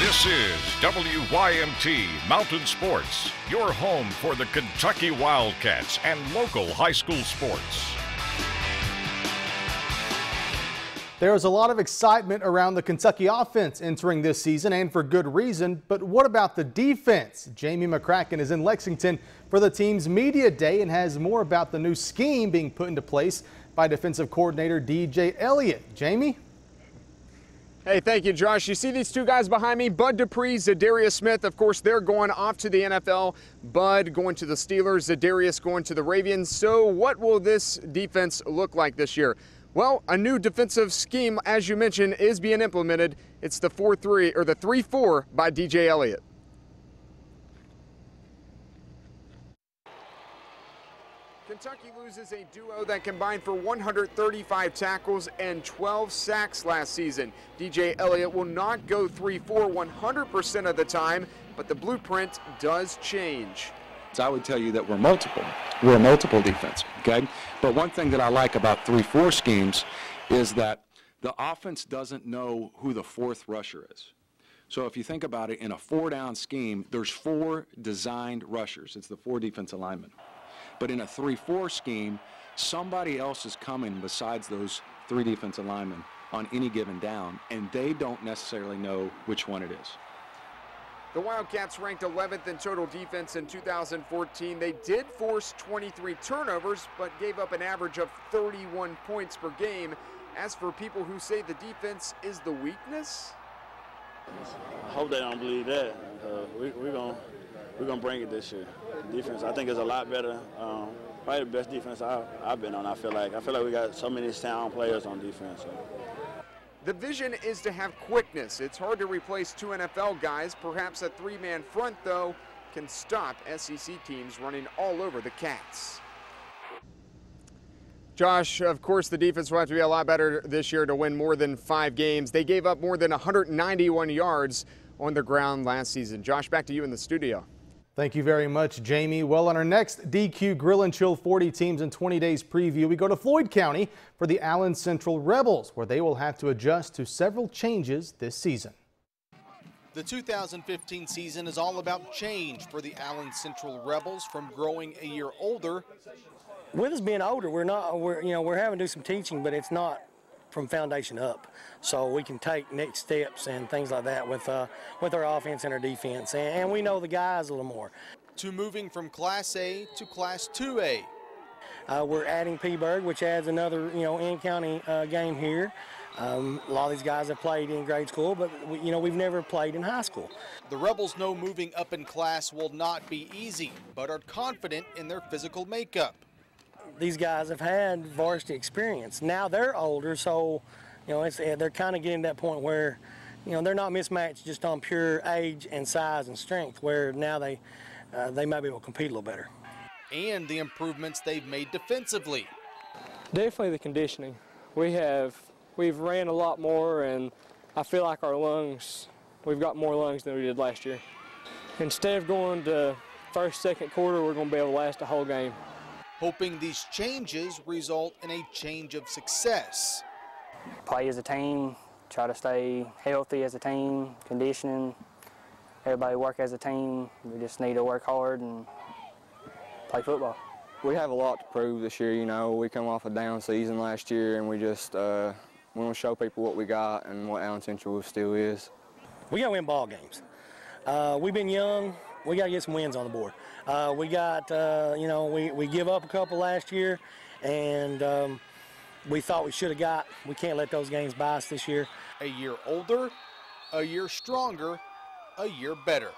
This is WYMT Mountain Sports, your home for the Kentucky Wildcats and local high school sports. There is a lot of excitement around the Kentucky offense entering this season, and for good reason. But what about the defense? Jamie McCracken is in Lexington for the team's media day and has more about the new scheme being put into place by defensive coordinator DJ Elliott. Jamie? Hey, thank you, Josh. You see these two guys behind me, Bud Dupree, Zadarius Smith. Of course, they're going off to the NFL. Bud going to the Steelers, Zadarius going to the Ravens. So what will this defense look like this year? Well, a new defensive scheme, as you mentioned, is being implemented. It's the 4-3 or the 3-4 by DJ Elliott. Kentucky loses a duo that combined for 135 tackles and 12 sacks last season. DJ Elliott will not go 3-4 100% of the time, but the blueprint does change. I would tell you that we're multiple. We're a multiple defense, okay? But one thing that I like about 3-4 schemes is that the offense doesn't know who the fourth rusher is. So if you think about it, in a 4-down scheme, there's 4 designed rushers. It's the 4 defensive linemen. But in a 3-4 scheme, somebody else is coming besides those 3 defensive linemen on any given down, and they don't necessarily know which one it is. The Wildcats ranked 11th in total defense in 2014. They did force 23 turnovers, but gave up an average of 31 points per game. As for people who say the defense is the weakness, I hope they don't believe that. We're gonna bring it this year. The defense, I think, is a lot better. Probably the best defense I've been on. I feel like we got so many sound players on defense. So. The vision is to have quickness. It's hard to replace 2 NFL guys. Perhaps a 3-man front, though, can stop SEC teams running all over the Cats. Josh, of course, the defense will have to be a lot better this year to win more than 5 games. They gave up more than 191 yards on the ground last season. Josh, back to you in the studio. Thank you very much, Jamie. Well, on our next DQ Grill and Chill 40 teams in 20 days preview, we go to Floyd County for the Allen Central Rebels, where they will have to adjust to several changes this season. The 2015 season is all about change for the Allen Central Rebels, from growing a year older. With us being older, we're having to do some teaching, but it's not from foundation up, so we can take next steps and things like that with our offense and our defense, and we know the guys a little more. To moving from Class A to Class 2A. We're adding Peaburg, which adds another in-county game here. A lot of these guys have played in grade school, but we've never played in high school. The Rebels know moving up in class will not be easy, but are confident in their physical makeup. These guys have had varsity experience. Now they're older, so they're kind of getting to that point where they're not mismatched just on pure age and size and strength, where now they might be able to compete a little better. And the improvements they've made defensively. Definitely the conditioning. We've ran a lot more, and I feel like we've got more lungs than we did last year. Instead of going to first, second quarter, we're going to be able to last the whole game. Hoping these changes result in a change of success. Play as a team, try to stay healthy as a team, conditioning, everybody work as a team. We just need to work hard and play football. We have a lot to prove this year. We come off a down season last year, and we want to show people what we got and what Allen Central still is. We got to win ball games. We've been young. We got to get some wins on the board. We give up a couple last year, and we thought we should have got. We can't let those games buy us this year. A year older, a year stronger, a year better.